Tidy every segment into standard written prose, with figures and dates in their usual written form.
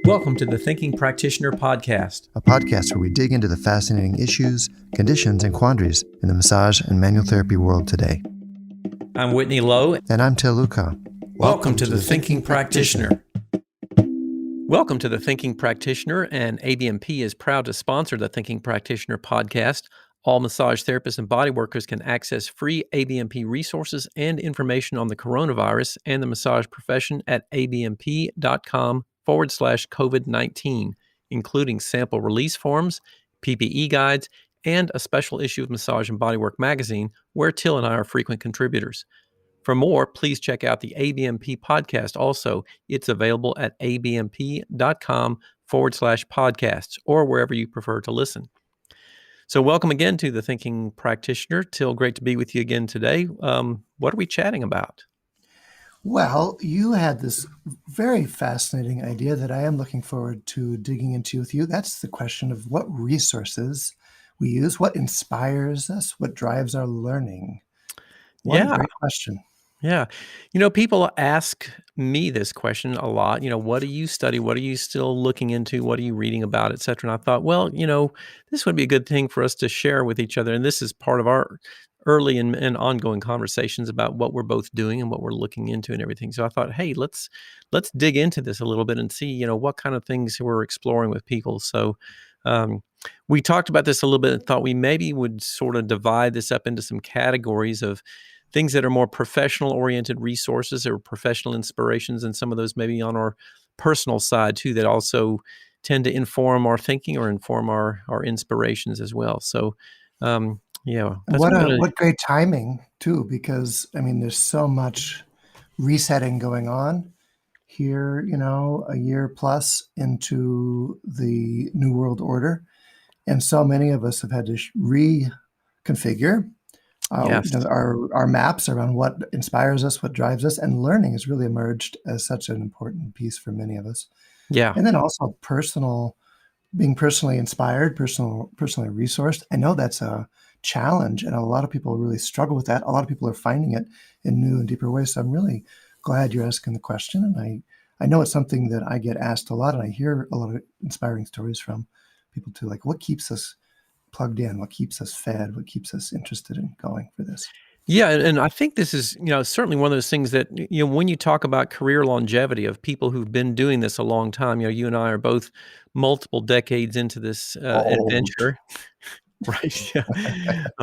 Welcome to the Thinking Practitioner Podcast, a podcast where we dig into the fascinating issues, conditions, and quandaries in the massage and manual therapy world today. I'm Whitney Lowe. And I'm Tel Luca. Welcome to the Thinking Practitioner. Welcome to the Thinking Practitioner, and ABMP is proud to sponsor the Thinking Practitioner Podcast. All massage therapists and body workers can access free ABMP resources and information on the coronavirus and the massage profession at abmp.com/COVID-19, including sample release forms, PPE guides, and a special issue of Massage and Bodywork magazine, where Till and I are frequent contributors. For more, please check out the ABMP podcast. Also, it's available at abmp.com/podcasts or wherever you prefer to listen. So welcome again to the Thinking Practitioner. Till, great to be with you again today. What are we chatting about? Well, you had this very fascinating idea that I am looking forward to digging into with you. That's the question of what resources we use, what inspires us, what drives our learning. What a great question. Yeah. People ask me this question a lot. What do you study? What are you still looking into? What are you reading about, et cetera? And I thought, well, this would be a good thing for us to share with each other. And this is part of our early and ongoing conversations about what we're both doing and what we're looking into and everything. So I thought, hey, let's dig into this a little bit and see, what kind of things we're exploring with people. So we talked about this a little bit and thought we maybe would sort of divide this up into some categories of things that are more professional-oriented resources or professional inspirations, and some of those maybe on our personal side too that also tend to inform our thinking or inform our inspirations as well. So, what great timing too, because there's so much resetting going on here. A year plus into the New World Order, and so many of us have had to reconfigure. Yes. Our maps around what inspires us, what drives us, and learning has really emerged as such an important piece for many of us. Yeah. And then also being personally inspired, personally resourced. I know that's a challenge, and a lot of people really struggle with that. A lot of people are finding it in new and deeper ways. So I'm really glad you're asking the question. And I know it's something that I get asked a lot, and I hear a lot of inspiring stories from people too, like what keeps us plugged in, what keeps us fed, what keeps us interested in going for this. Yeah, and I think this is, certainly one of those things that, when you talk about career longevity of people who've been doing this a long time, you and I are both multiple decades into this adventure, right? Yeah.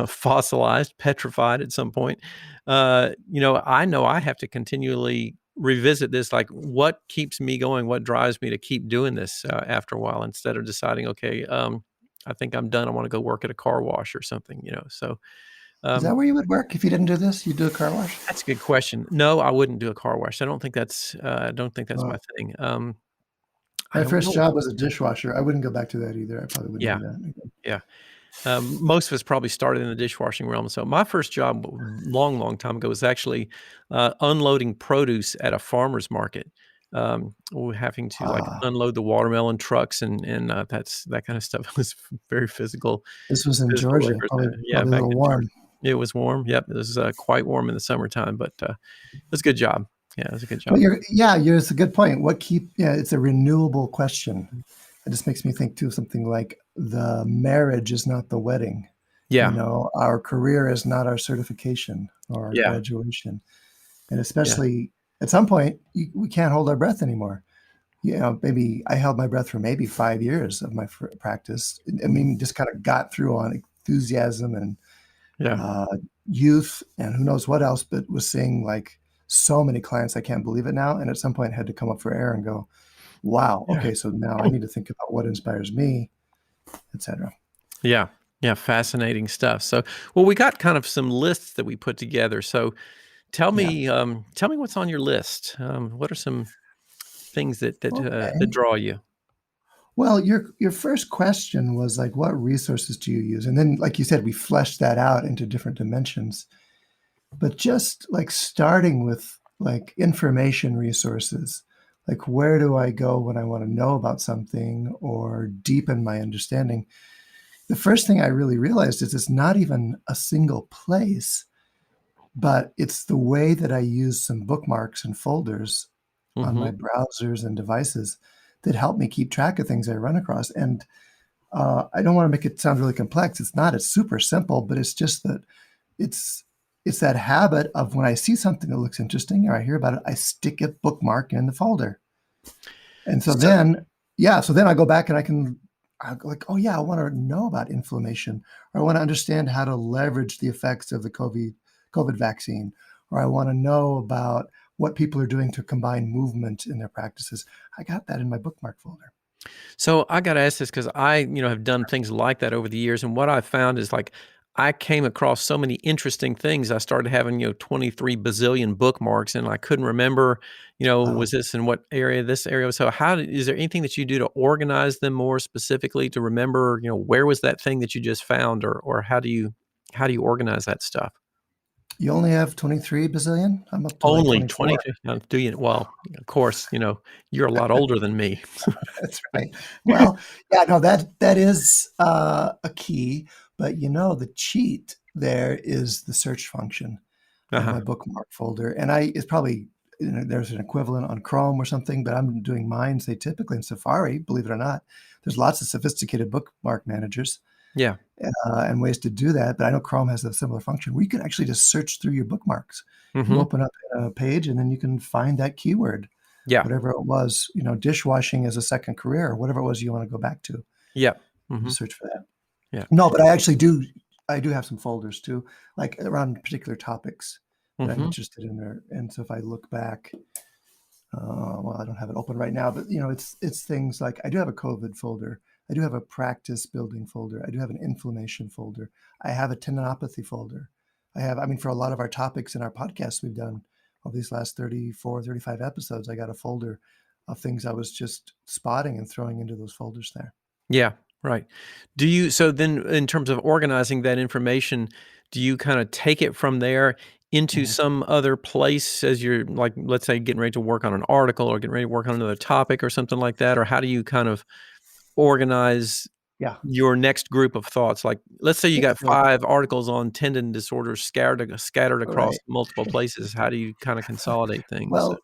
Fossilized, petrified at some point. I know I have to continually revisit this, like what keeps me going, what drives me to keep doing this after a while, instead of deciding, okay, I think I'm done. I want to go work at a car wash or something, So, is that where you would work if you didn't do this? You'd do a car wash? That's a good question. No, I wouldn't do a car wash. I don't think that's my thing. My first job was a dishwasher. I wouldn't go back to that either. I probably wouldn't do that again. Yeah. Most of us probably started in the dishwashing realm. So my first job, long time ago, was actually unloading produce at a farmer's market. We're having to unload the watermelon trucks and that kind of stuff. It was very physical. This was in Georgia, probably a little warm. It was warm. Yep, it was quite warm in the summertime, but it was a good job. Yeah, it was a good job. It's a good point. It's a renewable question. It just makes me think too, something like the marriage is not the wedding. Yeah. Our career is not our certification or our graduation. And especially at some point, we can't hold our breath anymore. Maybe I held my breath for maybe 5 years of my practice. Just kind of got through on enthusiasm and youth and who knows what else, but was seeing like so many clients, I can't believe it now. And at some point I had to come up for air and go, wow, okay, so now I need to think about what inspires me, et cetera. Yeah, fascinating stuff. So, we got kind of some lists that we put together. So tell me what's on your list. What are some things that draw you? Well, your first question was like, what resources do you use? And then, like you said, we fleshed that out into different dimensions. But just like starting with like information resources, like where do I go when I want to know about something or deepen my understanding? The first thing I really realized is it's not even a single place, but it's the way that I use some bookmarks and folders on my browsers and devices that help me keep track of things I run across. And I don't want to make it sound really complex. It's not. It's super simple, but it's just that it's that habit of when I see something that looks interesting or I hear about it, I stick a bookmark in the folder. And so then I go back and I'm like, oh yeah, I want to know about inflammation, or I want to understand how to leverage the effects of the COVID vaccine, or I want to know about what people are doing to combine movement in their practices. I got that in my bookmark folder. So I got to ask this because I, have done things like that over the years. And what I found is like, I came across so many interesting things. I started having, 23 bazillion bookmarks and I couldn't remember, was this in what area, this area. So is there anything that you do to organize them more specifically to remember, where was that thing that you just found, or how do you organize that stuff? You only have 23 bazillion? I'm up to Only like 24. 20. Do you? Well, of course, you're a lot older than me. That's right. Well, yeah, no, that is a key, but the cheat there is the search function of my bookmark folder. And it's probably, there's an equivalent on Chrome or something, but I'm doing mine, say typically in Safari, believe it or not. There's lots of sophisticated bookmark managers. Yeah. And ways to do that. But I know Chrome has a similar function where you can actually just search through your bookmarks. You open up a page and then you can find that keyword. Yeah. Whatever it was, dishwashing as a second career, or whatever it was you want to go back to. Yeah. Search for that. Yeah. No, but I do have some folders too, like around particular topics that I'm interested in there. And so if I look back, well, I don't have it open right now, but it's things like I do have a COVID folder. I do have a practice building folder. I do have an inflammation folder. I have a tendinopathy folder. For a lot of our topics in our podcasts we've done over these last 34, 35 episodes, I got a folder of things I was just spotting and throwing into those folders there. Yeah, right. So then in terms of organizing that information, do you kind of take it from there into some other place as you're like, let's say getting ready to work on an article or getting ready to work on another topic or something like that? Or how do you kind of organize your next group of thoughts? Like, let's say you got 5 articles on tendon disorders scattered across multiple places. How do you kind of consolidate things? Well,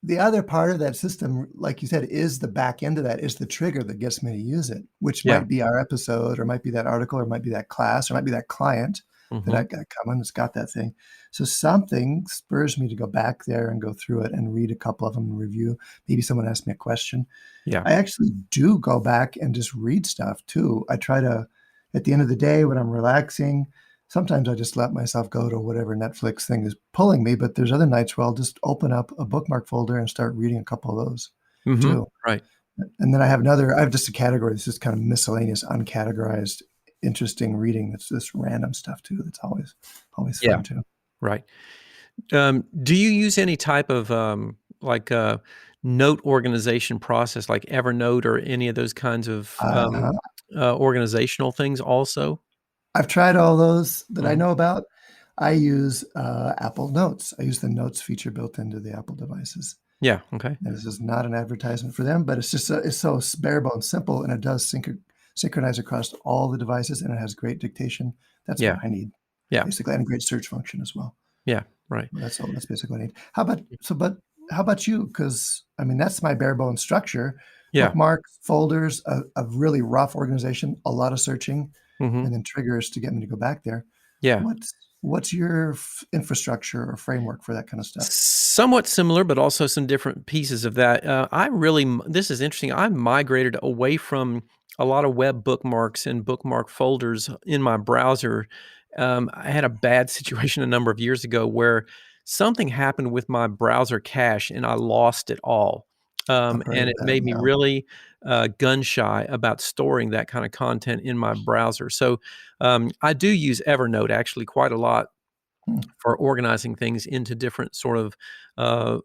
the other part of that system, like you said, is the back end of that, is the trigger that gets me to use it, which might be our episode, or might be that article, or might be that class, or might be that client that I got coming that's got that thing. So something spurs me to go back there and go through it and read a couple of them and review. Maybe someone asked me a question. Yeah. I actually do go back and just read stuff too. I try to, at the end of the day when I'm relaxing, sometimes I just let myself go to whatever Netflix thing is pulling me, but there's other nights where I'll just open up a bookmark folder and start reading a couple of those too. Right. And then I have just a category that's just kind of miscellaneous, uncategorized, interesting reading. That's this random stuff too. That's always fun too. Right. Do you use any type of note organization process like Evernote or any of those kinds of organizational things also? I've tried all those that I know about. I use Apple Notes. I use the Notes feature built into the Apple devices. Yeah. Okay. And this is not an advertisement for them, but it's just it's so bare bones simple, and it does synchronize across all the devices, and it has great dictation. That's what I need. Yeah. Basically, and a great search function as well. Yeah. Right. That's basically what I need. How about you? Because that's my bare bones structure. Yeah. Bookmark folders, a really rough organization, a lot of searching, and then triggers to get me to go back there. Yeah. What's your infrastructure or framework for that kind of stuff? Somewhat similar, but also some different pieces of that. This is interesting. I migrated away from a lot of web bookmarks and bookmark folders in my browser. I had a bad situation a number of years ago where something happened with my browser cache and I lost it all. And it made me really gun shy about storing that kind of content in my browser. So I do use Evernote actually quite a lot for organizing things into different sort of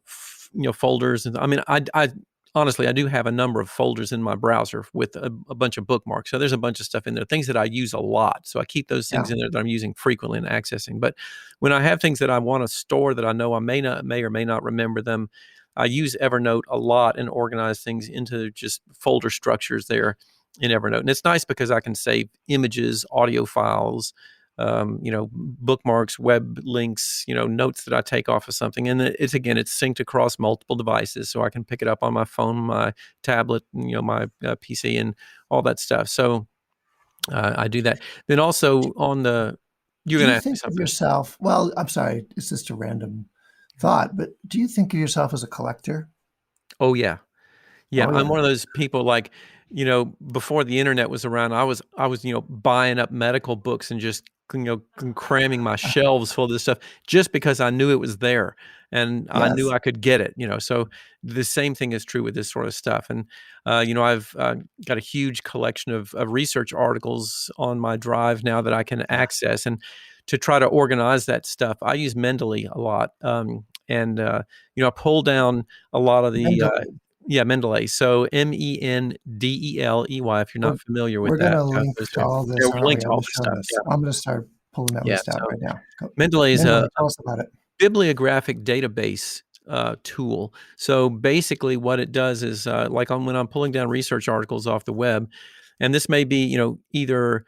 folders. And I honestly, I do have a number of folders in my browser with a bunch of bookmarks. So there's a bunch of stuff in there, things that I use a lot. So I keep those things in there that I'm using frequently and accessing. But when I have things that I want to store that I know I may or may not remember them, I use Evernote a lot and organize things into just folder structures there in Evernote. And it's nice because I can save images, audio files, bookmarks, web links, notes that I take off of something. And it's synced across multiple devices, so I can pick it up on my phone, my tablet, my PC, and all that stuff. So I do that. Then also you're Do going you to ask me think of something. yourself, well, I'm sorry, it's just a random thought, but do you think of yourself as a collector? Oh yeah. Yeah, Oh, I'm yeah. one of those people like, before the internet was around, I was buying up medical books and just, cramming my shelves full of this stuff just because I knew it was there and I knew Yes. I could get it, So the same thing is true with this sort of stuff. And, I've got a huge collection of research articles on my drive now that I can Yeah. access. And to try to organize that stuff, I use Mendeley a lot. I pull down a lot of the Mendeley. yeah, Mendeley. So Mendeley, if you're We're, not familiar with we're going that. to link Those to two. all Yeah, this, we aren't linked we, to on all the this show stuff. notes. Yeah. I'm going to start pulling that Yeah. list out So right now. Mendeley is a Mendeley, tell us about it. bibliographic database tool. So basically what it does is when I'm pulling down research articles off the web, and this may be, either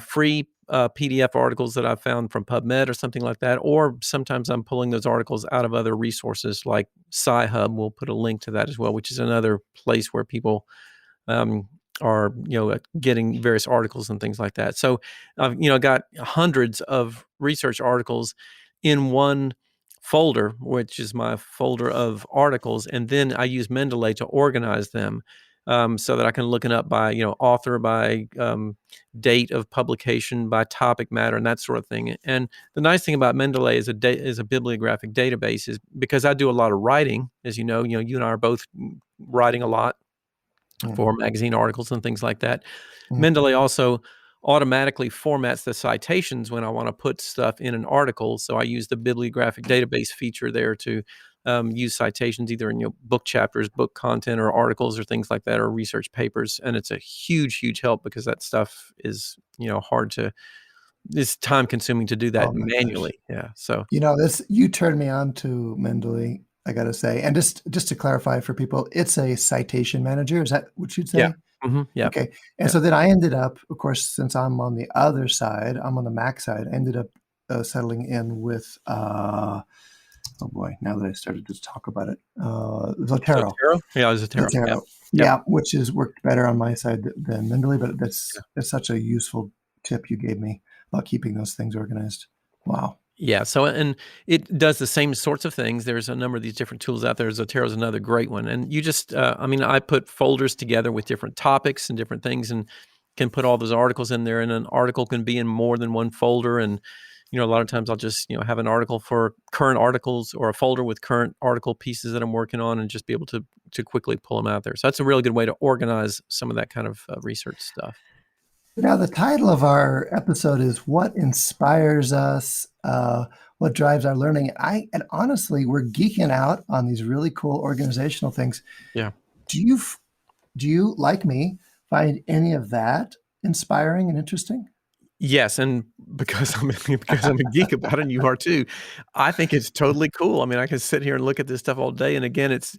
free PDF articles that I've found from PubMed or something like that, or sometimes I'm pulling those articles out of other resources like Sci-Hub. We'll put a link to that as well, which is another place where people are getting various articles and things like that. So I've got hundreds of research articles in one folder, which is my folder of articles, and then I use Mendeley to organize them so that I can look it up by author, by date of publication, by topic matter, and that sort of thing. And the nice thing about Mendeley is a bibliographic database is because I do a lot of writing, as you and I are both writing a lot for Mhm. magazine articles and things like that. Mhm. Mendeley also automatically formats the citations when I want to put stuff in an article. So I use the bibliographic database feature there to use citations either in book chapters, book content, or articles or things like that, or research papers. And it's a huge, huge help because that stuff is it's time consuming to do that Oh my gosh. manually. Yeah. So You turned me on to Mendeley, I got to say. And just to clarify for people, it's a citation manager. Is that what you'd yeah. say? Yeah. Okay. And Yeah. so then I ended up, of course, since I'm on the other side, I'm on the Mac side, I ended up settling in with, oh boy, now that I started to talk about it, Zotero. Zotero? Yeah, Zotero. Yep. Zotero. Yep. Yeah, which has worked better on my side than Mendeley, but that's such a useful tip you gave me about keeping those things organized. Wow. Yeah. So, and it does the same sorts of things. There's a number of these different tools out there. Zotero is another great one. And you just, I put folders together with different topics and different things and can put all those articles in there. And an article can be in more than one folder. And, a lot of times I'll just, have an article for current articles or a folder with current article pieces that I'm working on and just be able to quickly pull them out there. So that's a really good way to organize some of that kind of research stuff. Now, the title of our episode is "What Inspires Us, What Drives Our Learning." And honestly, we're geeking out on these really cool organizational things. Yeah. Do you, like me, find any of that inspiring and interesting? Yes, and because I'm a geek about it, and you are too, I think it's totally cool. I mean, I can sit here and look at this stuff all day, and again, it's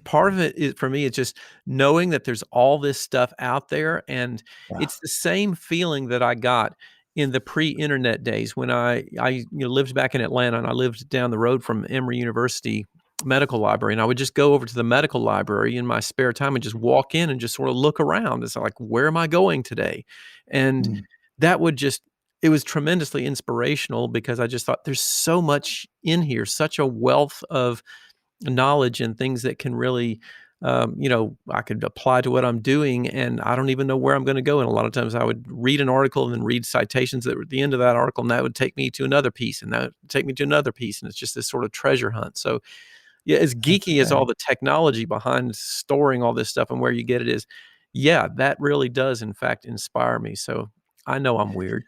part of it is for me, it's just knowing that there's all this stuff out there, and Yeah. it's the same feeling that I got in the pre-internet days when I lived back in Atlanta, and I lived down the road from Emory University Medical Library, and I would just go over to the medical library in my spare time and just walk in and just sort of look around. It's like, where am I going today? And Mm. that would just it was tremendously inspirational because I just thought there's so much in here, such a wealth of knowledge and things that can really, I could apply to what I'm doing, and I don't even know where I'm going to go. And a lot of times I would read an article and then read citations that were at the end of that article, and that would take me to another piece, and that would take me to another piece, and it's just this sort of treasure hunt. So, yeah, as That's geeky as all great. the technology behind storing all this stuff and where you get it is, yeah, that really does in fact inspire me. So I know I'm weird,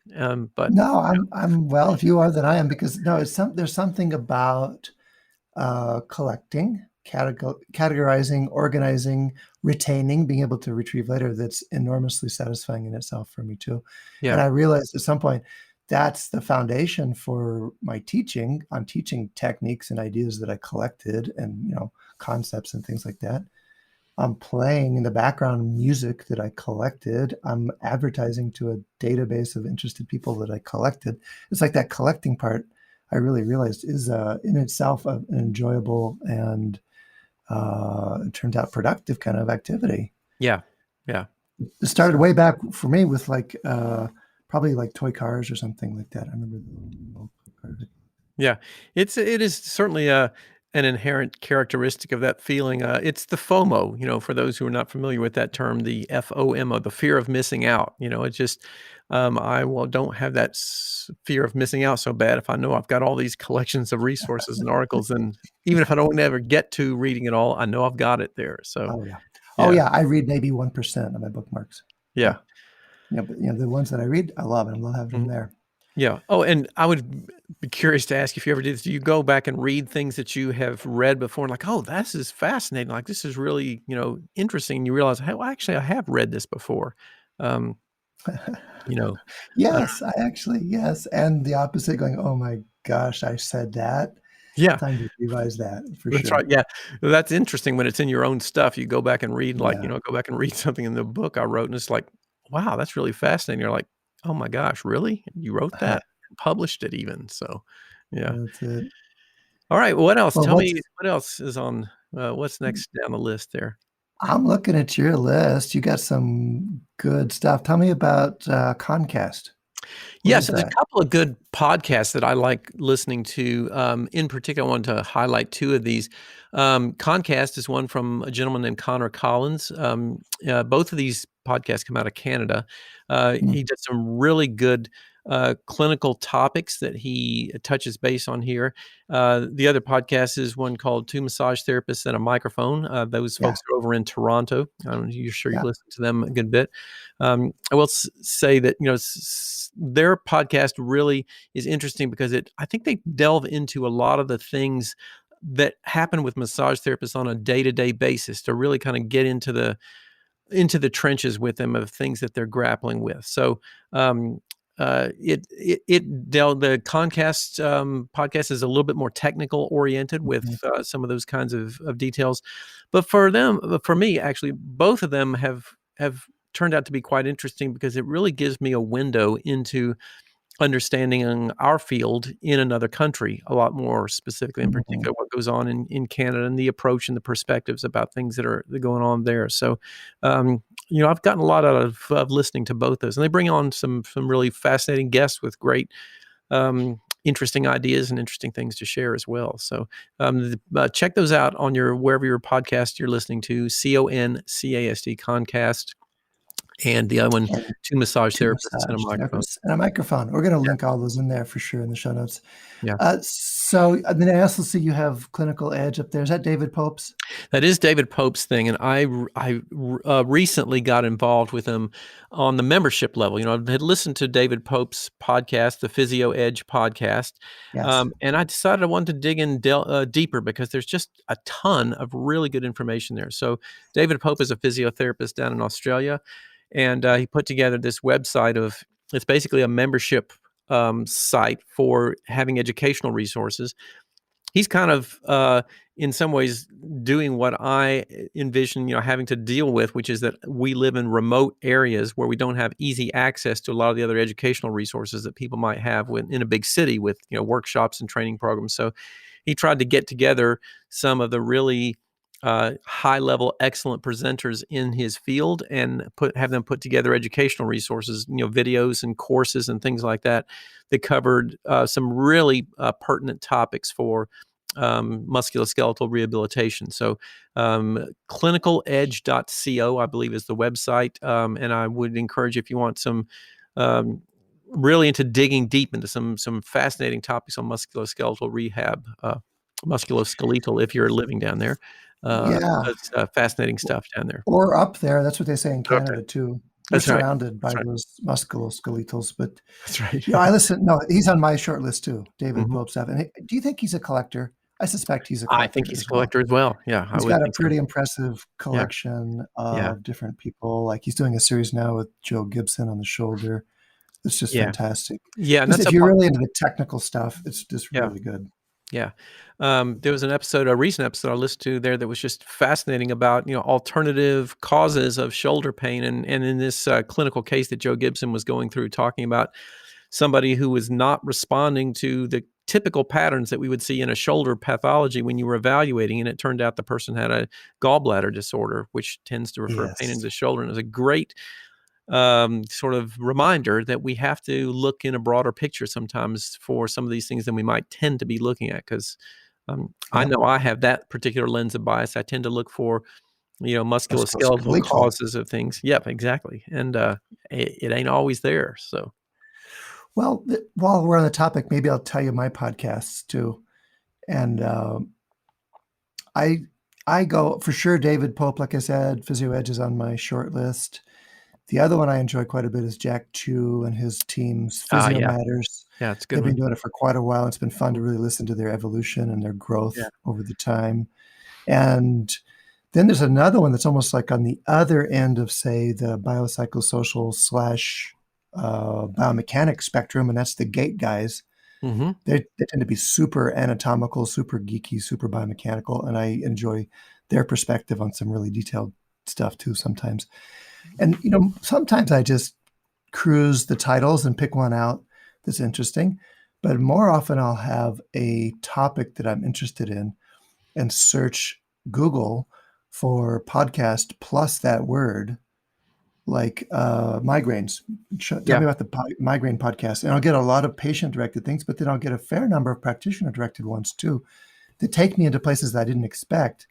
but No, I'm well, if you are, then I am, because no, there's something about collecting, categorizing, organizing, retaining, being able to retrieve later, that's enormously satisfying in itself for me too. And yeah, I realized at some point that's the foundation for my teaching. I'm teaching techniques and ideas that I collected, and concepts and things like that. I'm playing in the background music that I collected. I'm advertising to a database of interested people that I collected. It's like that collecting part, I really realized, is in itself an enjoyable and it turned out productive kind of activity. Yeah. Yeah. It started way back for me with like probably like toy cars or something like that. I remember the cars. Yeah, it is certainly an inherent characteristic of that feeling. It's the FOMO, for those who are not familiar with that term, the FOMO, the fear of missing out. It's just don't have that fear of missing out so bad if I know I've got all these collections of resources and articles, and even if I don't ever get to reading it all, I know I've got it there. So, Oh yeah, oh yeah. I read maybe 1% of my bookmarks. Yeah. But the ones that I read, I love, and I love having them there. Yeah. Oh, and I would be curious to ask if you ever did this. Do you go back and read things that you have read before and like, oh, this is fascinating. Like, this is really, interesting. And you realize, hey, well, actually, I have read this before. Yes, yes. And the opposite, going, oh my gosh, I said that. Yeah. Time to revise that for That's sure. right. Yeah. Well, that's interesting when it's in your own stuff. You go back and read, go back and read something in the book I wrote, and it's like, wow, that's really fascinating. You're like, oh my gosh, really? You wrote that and published it even. So, yeah. That's it. All right. Well, what else? Well, Tell me what else is on, what's next down the list there? I'm looking at your list. You got some good stuff. Tell me about Concast. Yes, there's a couple of good podcasts that I like listening to. In particular, I wanted to highlight two of these. Concast is one from a gentleman named Connor Collins. Both of these podcasts come out of Canada. He did some really good clinical topics that he touches base on here. The other podcast is one called Two Massage Therapists and a Microphone. Those folks are over in Toronto. You're sure you listen to them a good bit. I will say that, their podcast really is interesting because I think they delve into a lot of the things that happen with massage therapists on a day-to-day basis to really kind of get into the trenches with them of things that they're grappling with. So, the Concast podcast is a little bit more technical oriented with some of those kinds of details, but for me, actually, both of them have turned out to be quite interesting because it really gives me a window into understanding our field in another country a lot more specifically, in particular, what goes on in Canada and the approach and the perspectives about things that are going on there. So, I've gotten a lot out of listening to both those, and they bring on some really fascinating guests with great, interesting ideas and interesting things to share as well. So, check those out on wherever your podcast you're listening to, CONCAST, Concast. And the other one, Two Massage Therapists and a Microphone. And a microphone. We're going to link all those in there for sure in the show notes. Yeah. So then I also see you have Clinical Edge up there. Is that David Pope's? That is David Pope's thing. And I recently got involved with him on the membership level. I had listened to David Pope's podcast, the Physio Edge podcast. Yes. And I decided I wanted to dig in deeper because there's just a ton of really good information there. So David Pope is a physiotherapist down in Australia. And he put together this website it's basically a membership site for having educational resources. He's kind of, in some ways, doing what I envision, having to deal with, which is that we live in remote areas where we don't have easy access to a lot of the other educational resources that people might have in a big city with, workshops and training programs. So he tried to get together some of the really high-level, excellent presenters in his field and have them put together educational resources, videos and courses and things like that covered some really pertinent topics for musculoskeletal rehabilitation. So clinicaledge.co, I believe, is the website. And I would encourage, if you want some really into digging deep into some fascinating topics on musculoskeletal rehab, musculoskeletal, if you're living down there. It's fascinating stuff down there. Or up there. That's what they say in Canada too. We're surrounded by right. those musculoskeletals. But that's right. I listen. No, he's on my short list too, David Pope stuff. And do you think he's a collector? I suspect he's a collector. I think he's a collector as well. Yeah. He's got a pretty impressive collection of different people. Like he's doing a series now with Joe Gibson on the shoulder. It's just fantastic. Yeah. And if you're really into the technical stuff, it's just really good. Yeah. There was a recent episode I listened to there that was just fascinating about, alternative causes of shoulder pain. And in this clinical case that Joe Gibson was going through, talking about somebody who was not responding to the typical patterns that we would see in a shoulder pathology when you were evaluating. And it turned out the person had a gallbladder disorder, which tends to refer pain into Yes. the shoulder. And it was a great sort of reminder that we have to look in a broader picture sometimes for some of these things than we might tend to be looking at. Because I Yep. know I have that particular lens of bias. I tend to look for, musculoskeletal Musculoskeletal. causes of things. Yep, exactly. And it ain't always there. So Well, while we're on the topic, maybe I'll tell you my podcasts too. And I I go for sure. David Pope, like I said, Physio Edge is on my short list. The other one I enjoy quite a bit is Jack Chu and his team's Physio yeah, Matters. yeah, it's a good They've been one. doing it for quite a while. It's been fun to really listen to their evolution and their growth Yeah. over the time. And then there's another one that's almost like on the other end of, say, the biopsychosocial slash biomechanics spectrum, and that's the Gate guys. Mm-hmm. They tend to be super anatomical, super geeky, super biomechanical, and I enjoy their perspective on some really detailed stuff too sometimes. And, sometimes I just cruise the titles and pick one out that's interesting, but more often I'll have a topic that I'm interested in and search Google for podcast plus that word, like migraines. Tell Yeah. me about the migraine podcast. And I'll get a lot of patient-directed things, but then I'll get a fair number of practitioner-directed ones too that take me into places that I didn't expect.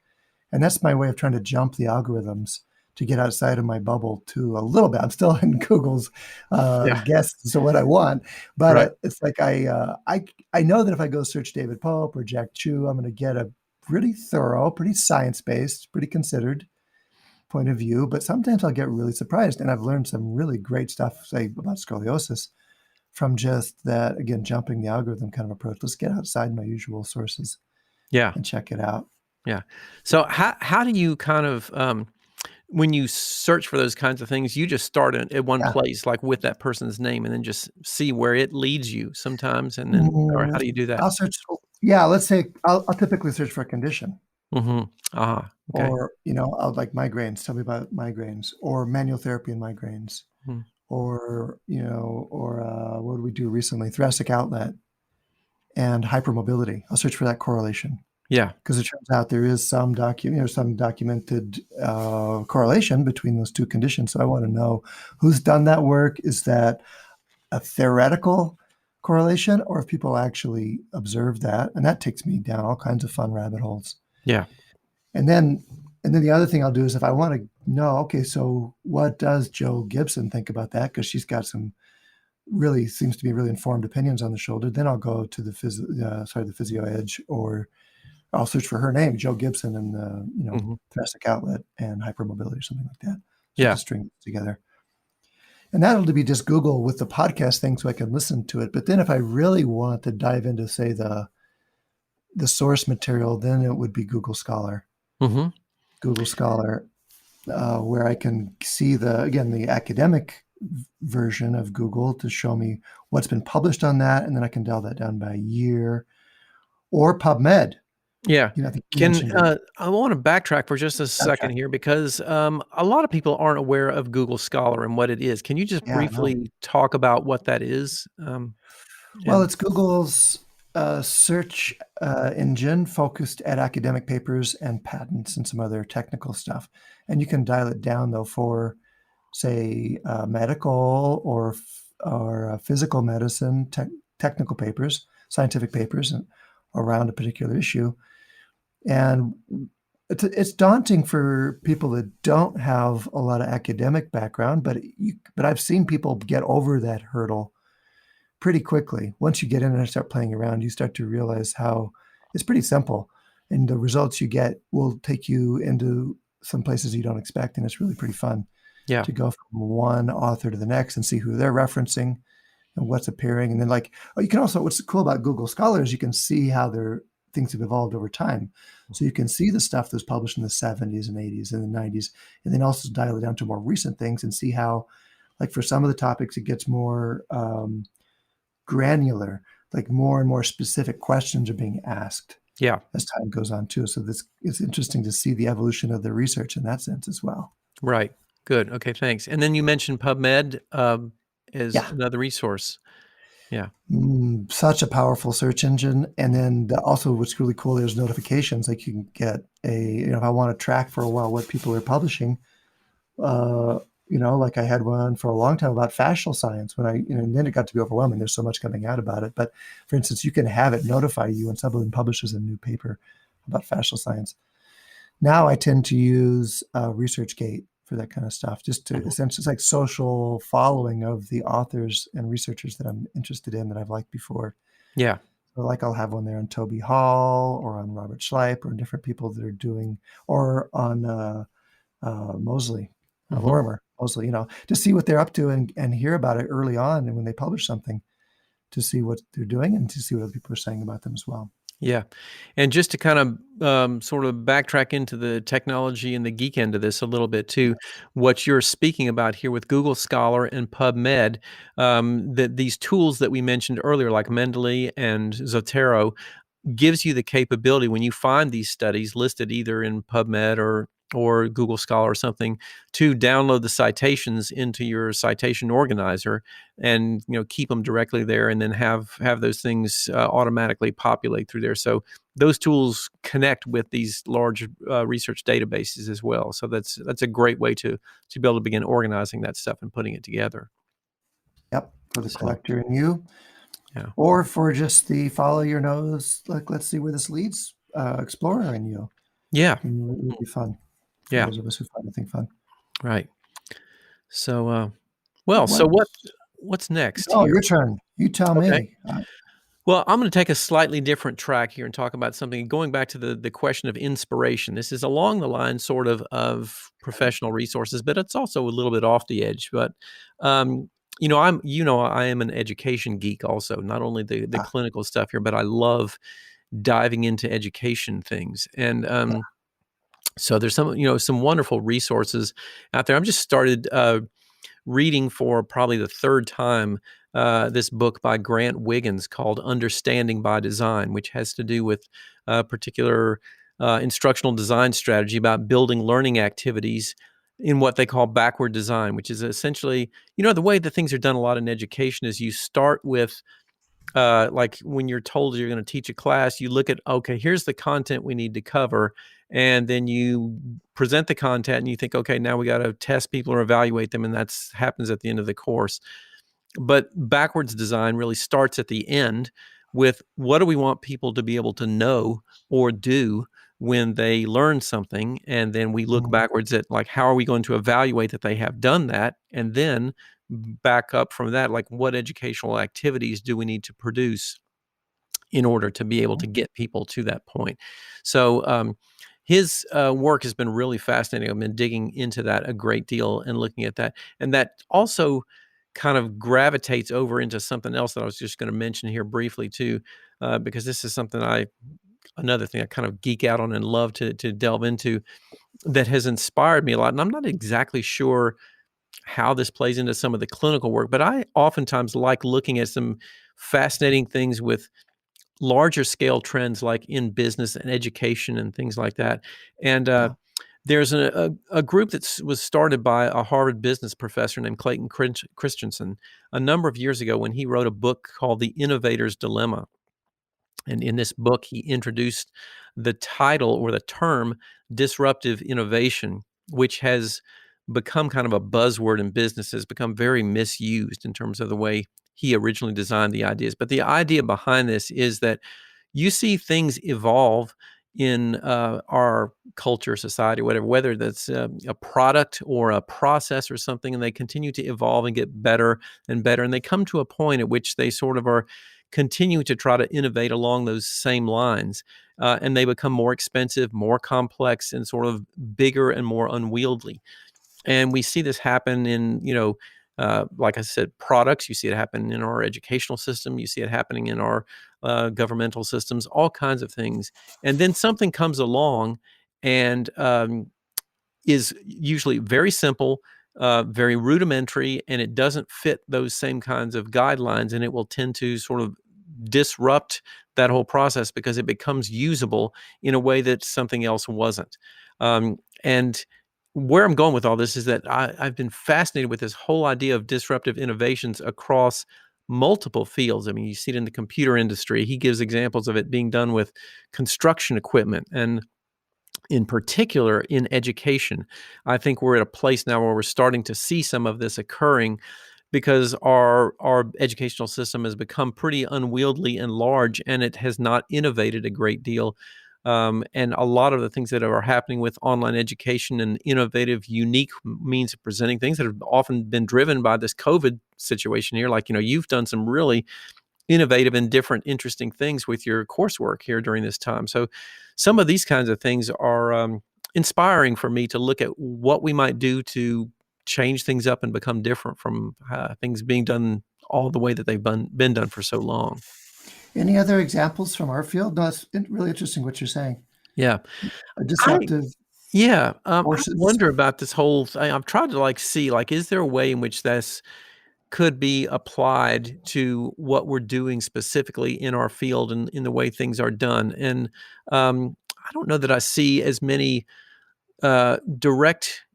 And that's my way of trying to jump the algorithms to get outside of my bubble too a little bit. I'm still in Google's Yeah. guess to what I want, but Right. it's like I know that if I go search David Pope or Jack Chu, I'm going to get a pretty thorough, pretty science-based, pretty considered point of view. But sometimes I'll get really surprised, and I've learned some really great stuff, say about scoliosis, from just that, again, jumping the algorithm kind of approach. Let's get outside my usual sources Yeah. and check it out. Yeah. So how do you kind of when you search for those kinds of things, you just start at one Yeah. place, like with that person's name, and then just see where it leads you sometimes, and then, or how do you do that? I'll search. Yeah, let's say I'll typically search for a condition, Mhm. Ah, okay. or I'll like migraines. Tell me about migraines, or manual therapy and migraines, Mhm. or what did we do recently? Thoracic outlet and hypermobility. I'll search for that correlation Yeah. because it turns out there is some documented correlation between those two conditions. So I want to know who's done that work. Is that a theoretical correlation, or if people actually observe that? And that takes me down all kinds of fun rabbit holes. Yeah. And then the other thing I'll do is, if I want to know, okay, so what does Joe Gibson think about that? Because she's got some really seems to be really informed opinions on the shoulder. Then I'll go to the Physio Edge, or I'll search for her name, Joe Gibson, and Mhm. thoracic outlet and hypermobility, or something like that. So Yeah. to string it together. And that'll be just Google with the podcast thing so I can listen to it. But then if I really want to dive into, say, the source material, then it would be Google Scholar. Mhm. Google Scholar, where I can see the academic version of Google to show me what's been published on that, and then I can dial that down by year, or PubMed. Yeah. I think you mentioned it. I want to backtrack for just a second Backtrack. here because a lot of people aren't aware of Google Scholar and what it is. Can you just Yeah, no. briefly talk about what that is? Well, And it's Google's search engine focused at academic papers and patents and some other technical stuff. And you can dial it down, though, for, say, medical or physical medicine technical papers, scientific papers around a particular issue. And it's daunting for people that don't have a lot of academic background, but I've seen people get over that hurdle pretty quickly. Once you get in and start playing around, you start to realize how it's pretty simple, and the results you get will take you into some places you don't expect, and it's really pretty fun yeah. to go from one author to the next and see who they're referencing and what's appearing. And then you can also, what's cool about Google Scholar is you can see how their things have evolved over time. So you can see the stuff that was published in the 70s and 80s and the 90s, and then also dial it down to more recent things and see how, like for some of the topics, it gets more granular. like more and more specific questions are being asked Yeah. as time goes on too. So it's interesting to see the evolution of the research in that sense as well. Right. Good. Okay, thanks. And then you mentioned PubMed as Yeah. another resource. Yeah. Such a powerful search engine. And then also what's really cool, there's notifications. Like you can get if I want to track for a while what people are publishing, like I had one for a long time about fascial science and then it got to be overwhelming. There's so much coming out about it. But for instance, you can have it notify you when someone publishes a new paper about fascial science. Now I tend to use ResearchGate for that kind of stuff, just to essentially, it's like social following of the authors and researchers that I'm interested in that I've liked before. Yeah. So like I'll have one there on Toby Hall or on Robert Schleip or different people that are doing, or on Mosley, Lorimer Mosley, to see what they're up to and hear about it early on and when they publish something, to see what they're doing and to see what other people are saying about them as well. Yeah. And just to kind of sort of backtrack into the technology and the geek end of this a little bit too, what you're speaking about here with Google Scholar and PubMed, that these tools that we mentioned earlier, like Mendeley and Zotero, gives you the capability when you find these studies listed either in PubMed or Google Scholar or something, to download the citations into your citation organizer and keep them directly there, and then have those things automatically populate through there. So those tools connect with these large research databases as well. So that's a great way to be able to begin organizing that stuff and putting it together. Yep, for the collector and you. Yeah. Or for just the follow your nose, like let's see where this leads, explorer in you. Yeah. It would be fun. For Yeah. those of us who find anything fun. Right. So, so what's next Oh, here? your turn. You tell me. Well, I'm going to take a slightly different track here and talk about something going back to the question of inspiration. This is along the line sort of professional resources, but it's also a little bit off the edge. But I am an education geek also, not only the clinical stuff here, but I love diving into education things. And so there's some wonderful resources out there. I've just started reading for probably the third time this book by Grant Wiggins called Understanding by Design, which has to do with a particular instructional design strategy about building learning activities in what they call backward design, which is essentially, the way that things are done a lot in education is you start with like when you're told you're going to teach a class, you look at, okay, here's the content we need to cover. And then you present the content and you think, okay, now we got to test people or evaluate them. And that's happens at the end of the course. But backwards design really starts at the end with what do we want people to be able to know or do when they learn something. And then we look backwards at like, how are we going to evaluate that they have done that? And then back up from that, like what educational activities do we need to produce in order to be able to get people to that point? So his work has been really fascinating. I've been digging into that a great deal and looking at that. And that also kind of gravitates over into something else that I was just going to mention here briefly too, because this is something another thing I kind of geek out on and love to delve into that has inspired me a lot. And I'm not exactly sure how this plays into some of the clinical work, but I oftentimes like looking at some fascinating things with larger scale trends like in business and education and things like that. And there's a group that was started by a Harvard business professor named Clayton Christensen a number of years ago when he wrote a book called The Innovator's Dilemma. And in this book, he introduced the title or the term disruptive innovation, which has become kind of a buzzword in business, has become very misused in terms of the way he originally designed the ideas. But the idea behind this is that you see things evolve in our culture, society, whatever, whether that's a product or a process or something, and they continue to evolve and get better and better. And they come to a point at which they sort of are continuing to try to innovate along those same lines. And they become more expensive, more complex, and sort of bigger and more unwieldy. And we see this happen in, like I said, products. You see it happen in our educational system. You see it happening in our governmental systems, all kinds of things. And then something comes along and is usually very simple, very rudimentary, and it doesn't fit those same kinds of guidelines, and it will tend to sort of disrupt that whole process because it becomes usable in a way that something else wasn't. And where I'm going with all this is that I've been fascinated with this whole idea of disruptive innovations across multiple fields. I mean, you see it in the computer industry. He gives examples of it being done with construction equipment and in particular in education. I think we're at a place now where we're starting to see some of this occurring because our educational system has become pretty unwieldy and large, and it has not innovated a great deal. And a lot of the things that are happening with online education and innovative, unique means of presenting things that have often been driven by this COVID situation here. Like, you've done some really innovative and different, interesting things with your coursework here during this time. So some of these kinds of things are inspiring for me to look at what we might do to change things up and become different from things being done all the way that they've been done for so long. Any other examples from our field? No, it's really interesting what you're saying. Yeah. Disruptive I forces. wonder about this whole thing. I've tried to see, is there a way in which this could be applied to what we're doing specifically in our field and in the way things are done? And I don't know that I see as many direct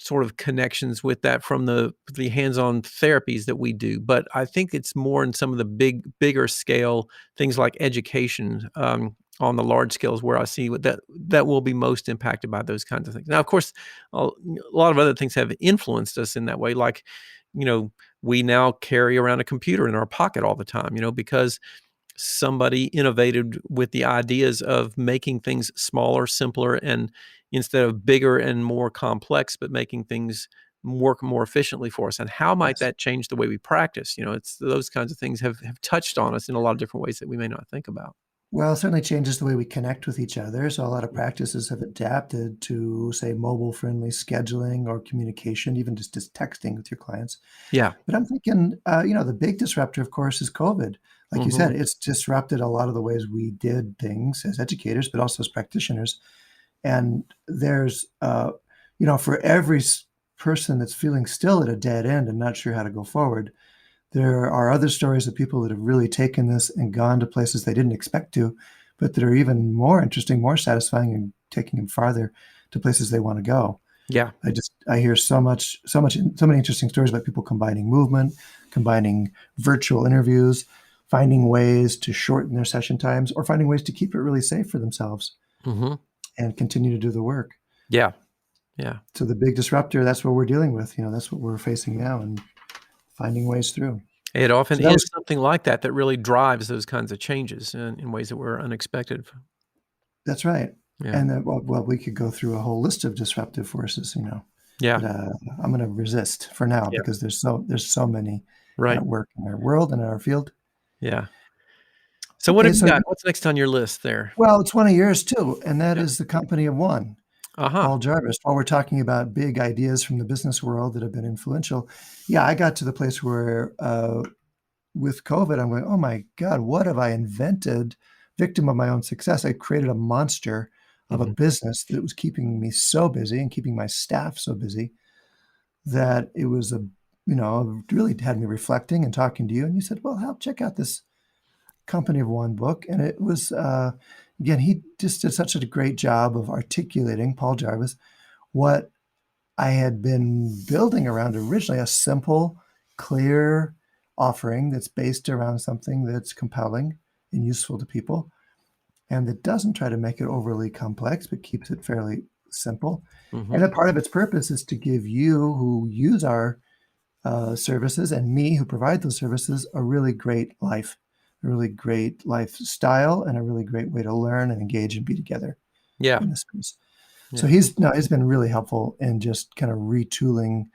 sort of connections with that from the hands-on therapies that we do. But I think it's more in some of the bigger scale things like education on the large scales where I see that will be most impacted by those kinds of things. Now, of course, a lot of other things have influenced us in that way. Like, we now carry around a computer in our pocket all the time, because somebody innovated with the ideas of making things smaller, simpler, and instead of bigger and more complex, but making things work more efficiently for us. And how might that change the way we practice? It's those kinds of things have touched on us in a lot of different ways that we may not think about. Well, it certainly changes the way we connect with each other. So a lot of practices have adapted to, say, mobile-friendly scheduling or communication, even just texting with your clients. Yeah. But I'm thinking, the big disruptor, of course, is COVID. Like you said, it's disrupted a lot of the ways we did things as educators, but also as practitioners. And there's, for every person that's feeling still at a dead end and not sure how to go forward, there are other stories of people that have really taken this and gone to places they didn't expect to, but that are even more interesting, more satisfying, and taking them farther to places they want to go. Yeah. I hear so many interesting stories about people combining movement, combining virtual interviews, finding ways to shorten their session times, or finding ways to keep it really safe for themselves and continue to do the work. Yeah. Yeah. So the big disruptor, that's what we're dealing with. That's what we're facing now and finding ways through. It often is something like that really drives those kinds of changes in ways that were unexpected. That's right. Yeah. And we could go through a whole list of disruptive forces, Yeah. But, I'm going to resist for now because there's so many at work in our world and in our field. Yeah. So what have you got? What's next on your list there? Well, it's one of yours too, and that is the company of one. Paul Jarvis. While we're talking about big ideas from the business world that have been influential, I got to the place where with COVID, I'm going, oh my God, what have I invented? Victim of my own success. I created a monster of a business that was keeping me so busy and keeping my staff so busy that it was really had me reflecting and talking to you. And you said, well, check out this company of one book. And it was, again, he just did such a great job of articulating, Paul Jarvis, what I had been building around originally, a simple, clear offering that's based around something that's compelling and useful to people, and that doesn't try to make it overly complex, but keeps it fairly simple. And that part of its purpose is to give you who use our services and me who provide those services a really great life, a really great lifestyle, and a really great way to learn and engage and be together in this space. So he's been really helpful in just kind of retooling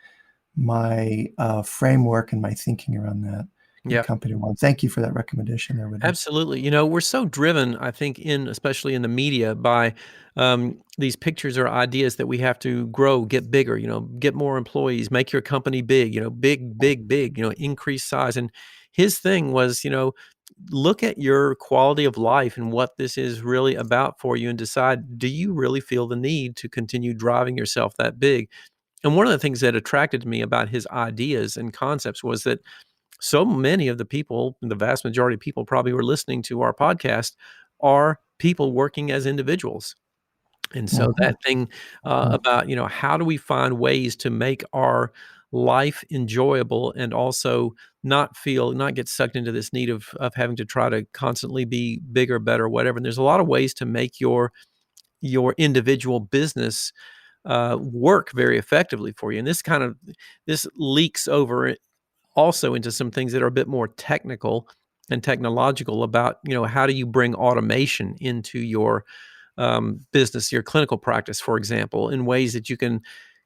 my framework and my thinking around that. Company one. Thank you for that recommendation there. Absolutely. We're so driven, I think, especially in the media by these pictures or ideas that we have to grow, get bigger, get more employees, make your company big, big, increase size. And his thing was, look at your quality of life and what this is really about for you and decide, do you really feel the need to continue driving yourself that big? And one of the things that attracted me about his ideas and concepts was that so many of the people, the vast majority of people probably who are listening to our podcast are people working as individuals. And so that thing about, how do we find ways to make our life enjoyable and also not get sucked into this need of having to try to constantly be bigger, better, whatever. And there's a lot of ways to make your individual business work very effectively for you. And this leaks over also into some things that are a bit more technical and technological about, how do you bring automation into your business, your clinical practice, for example, in ways that you can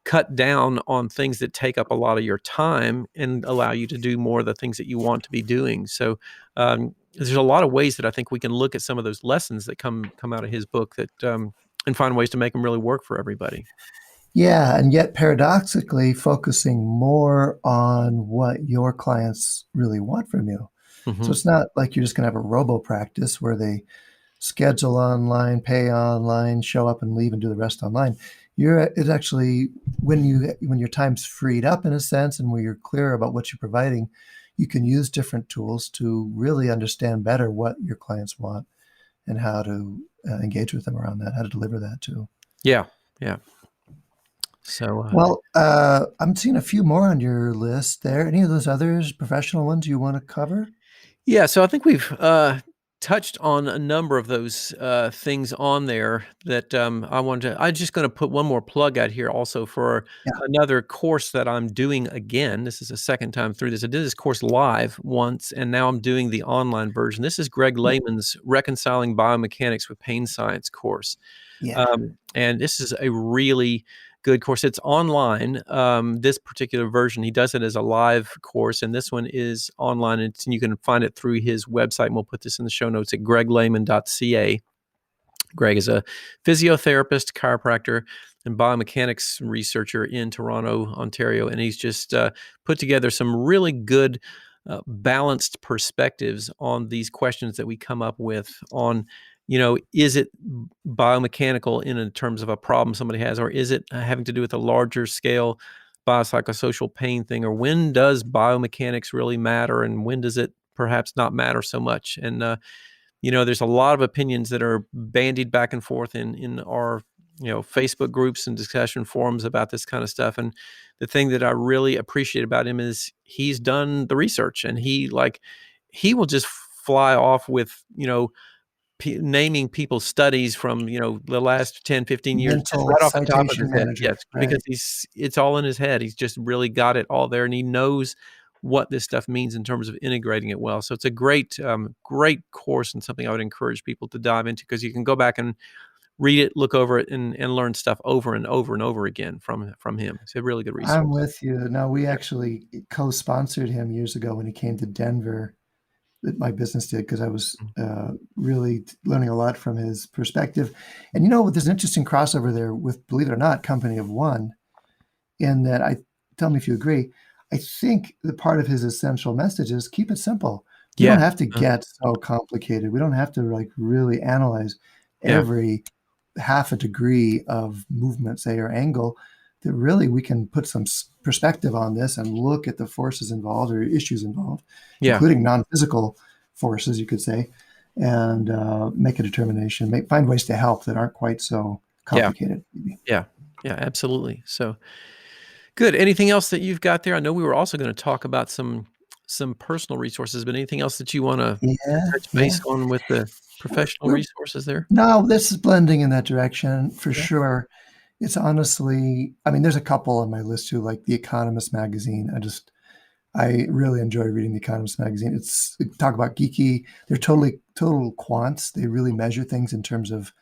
cut down on things that take up a lot of your time and allow you to do more of the things that you want to be doing. So there's a lot of ways that I think we can look at some of those lessons that come out of his book that and find ways to make them really work for everybody. Yeah, and yet paradoxically focusing more on what your clients really want from you. Mm-hmm. So it's not like you're just going to have a robo practice where they schedule online, pay online, show up and leave and do the rest online. It's actually when your time's freed up in a sense and when you're clear about what you're providing, you can use different tools to really understand better what your clients want and how to engage with them around that, how to deliver that too. Yeah. So, well, I'm seeing a few more on your list there. Any of those others, professional ones you want to cover? Yeah. So I think we've touched on a number of those things on there that I'm just going to put one more plug out here also for another course that I'm doing again. This is the second time through this. I did this course live once, and now I'm doing the online version. This is Greg Lehman's Reconciling Biomechanics with Pain Science course. Yeah. And this is a really good course. It's online. This particular version, he does it as a live course, and this one is online. And you can find it through his website, and we'll put this in the show notes at greglehman.ca. Greg is a physiotherapist, chiropractor, and biomechanics researcher in Toronto, Ontario, and he's just put together some really good balanced perspectives on these questions that we come up with on, is it biomechanical in terms of a problem somebody has, or is it having to do with a larger scale biopsychosocial pain thing, or when does biomechanics really matter and when does it perhaps not matter so much? And, there's a lot of opinions that are bandied back and forth in our, Facebook groups and discussion forums about this kind of stuff. And the thing that I really appreciate about him is he's done the research, and he will just fly off with, naming people's studies from, the last 10, 15 years, Mental right off the top of his head. manager, Yes, right. because it's all in his head. He's just really got it all there, and he knows what this stuff means in terms of integrating it well. So it's a great course, and something I would encourage people to dive into, because you can go back and read it, look over it, and learn stuff over and over and over again from him. It's a really good resource. I'm with you. Now, we actually co-sponsored him years ago when he came to Denver, that my business did, because I was really learning a lot from his perspective. And there's an interesting crossover there with, believe it or not, Company of One, in that tell me if you agree, I think the part of his essential message is keep it simple. You don't have to get so complicated. We don't have to really analyze every half a degree of movement, say, or angle. That really we can put some perspective on this and look at the forces involved or issues involved, including non-physical forces, you could say, and make a determination, find ways to help that aren't quite so complicated. Yeah, absolutely. So good. Anything else that you've got there? I know we were also going to talk about some personal resources, but anything else that you want to touch base on with the professional resources there? No, this is blending in that direction for sure. It's honestly, there's a couple on my list too, like The Economist magazine. I really enjoy reading The Economist magazine. Talk about geeky. They're total quants. They really measure things in terms of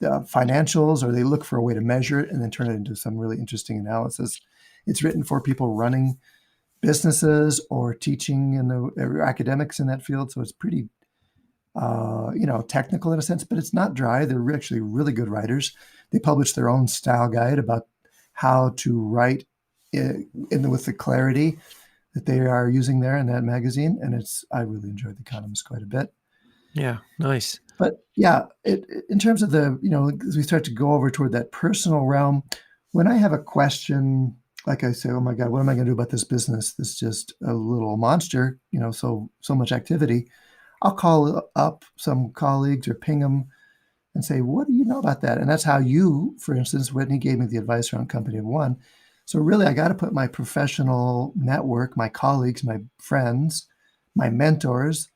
financials, or they look for a way to measure it and then turn it into some really interesting analysis. It's written for people running businesses or teaching or academics in that field. So it's pretty, technical in a sense, but it's not dry. They're actually really good writers. They publish their own style guide about how to write with the clarity that they are using there in that magazine. And I really enjoyed The Economist quite a bit. Yeah, nice. But in terms of as we start to go over toward that personal realm, when I have a question, like I say, oh my God, what am I going to do about this business? This is just a little monster, so much activity. I'll call up some colleagues or ping them and say, what do you know about that? And that's how you, for instance, Whitney gave me the advice around Company of One. So really, I got to put my professional network, my colleagues, my friends, my mentors,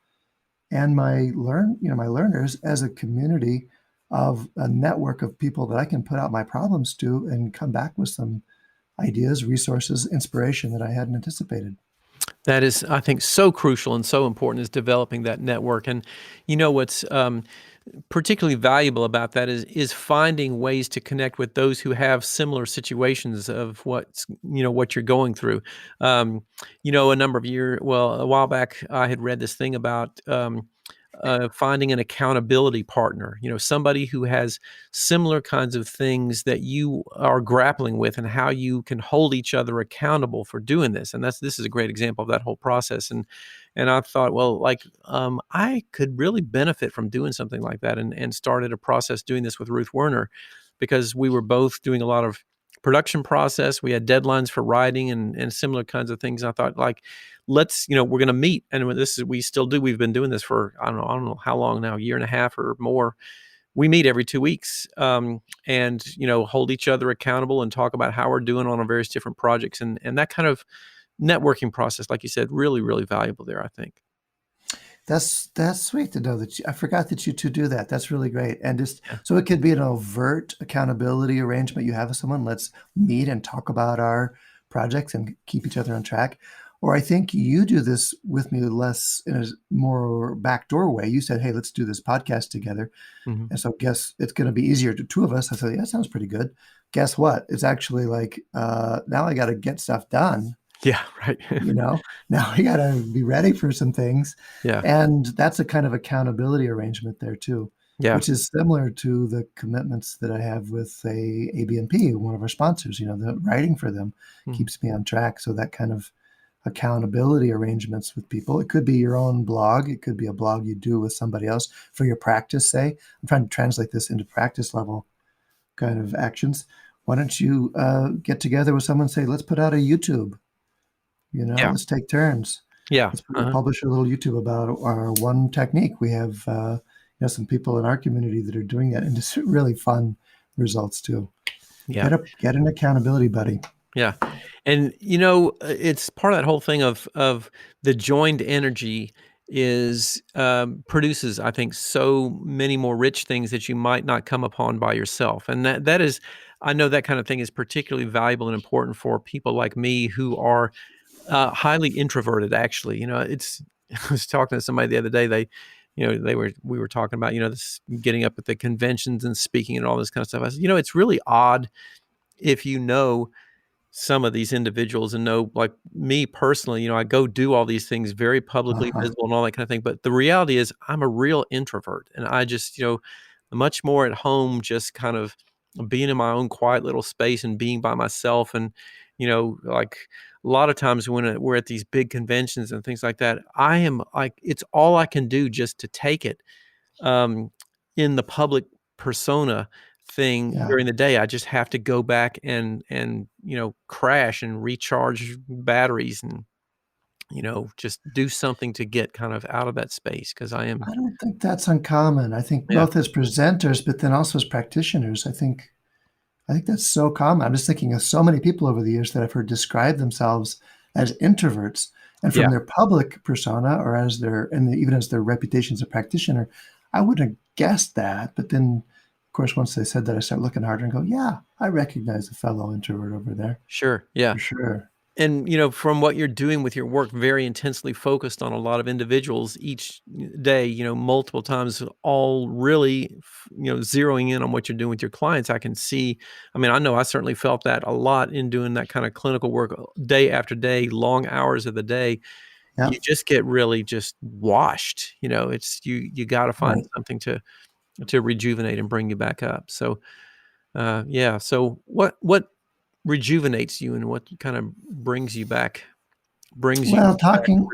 and my learners as a community of a network of people that I can put out my problems to and come back with some ideas, resources, inspiration that I hadn't anticipated. That is, I think, so crucial and so important is developing that network. And what's particularly valuable about that is finding ways to connect with those who have similar situations of what you're going through. A while back, I had read this thing about finding an accountability partner, somebody who has similar kinds of things that you are grappling with, and how you can hold each other accountable for doing this. And this is a great example of that whole process. And I thought, well, I could really benefit from doing something like that, and started a process doing this with Ruth Werner, because we were both doing a lot of production process. We had deadlines for writing and similar kinds of things. And I thought, let's, we're going to meet. And we still do. We've been doing this for, I don't know how long now, a year and a half or more. We meet every 2 weeks, and, hold each other accountable and talk about how we're doing on our various different projects. And that kind of networking process, like you said, really, really valuable there, I think. That's sweet to know that I forgot that you two do that. That's really great. And so it could be an overt accountability arrangement you have with someone. Let's meet and talk about our projects and keep each other on track. Or I think you do this with me less in a more backdoor way. You said, hey, let's do this podcast together. Mm-hmm. And so guess it's going to be easier to two of us. I said, yeah, that sounds pretty good. Guess what? It's actually now I got to get stuff done. Yeah, right. Now we got to be ready for some things. Yeah. And that's a kind of accountability arrangement there too. Yeah. Which is similar to the commitments that I have with ABNP, one of our sponsors. The writing for them keeps me on track. So that kind of accountability arrangements with people. It could be your own blog. It could be a blog you do with somebody else for your practice, say. I'm trying to translate this into practice level kind of actions. Why don't you get together with someone and say, let's put out a YouTube. Let's take turns. Yeah. Let's publish a little YouTube about our one technique. We have some people in our community that are doing that, and it's really fun results too. Yeah. Get an accountability buddy. Yeah. And, it's part of that whole thing of the joined energy produces, I think, so many more rich things that you might not come upon by yourself. And that is, I know that kind of thing is particularly valuable and important for people like me who are highly introverted. Actually, I was talking to somebody the other day. We were talking about, this getting up at the conventions and speaking and all this kind of stuff. I said, it's really odd if some of these individuals and know, like me personally, I go do all these things very publicly visible and all that kind of thing. But the reality is I'm a real introvert, and I just, much more at home, just kind of being in my own quiet little space and being by myself. And, a lot of times when we're at these big conventions and things like that, I am it's all I can do just to take it in the public persona thing during the day. I just have to go back and crash and recharge batteries and, just do something to get kind of out of that space. Cause I don't think that's uncommon. I think both as presenters, but then also as practitioners, I think that's so common. I'm just thinking of so many people over the years that I've heard describe themselves as introverts, and from their public persona or even as their reputation as a practitioner, I wouldn't have guessed that. But then, of course, once they said that, I start looking harder and go, yeah, I recognize a fellow introvert over there. Sure. Yeah. For sure. And, from what you're doing with your work, very intensely focused on a lot of individuals each day, multiple times, all really, zeroing in on what you're doing with your clients. I can see, I know I certainly felt that a lot in doing that kind of clinical work day after day, long hours of the day. Yeah. You just get really just washed, it's, you got to find something to rejuvenate and bring you back up. So, So what rejuvenates you, and what kind of brings you back? Talking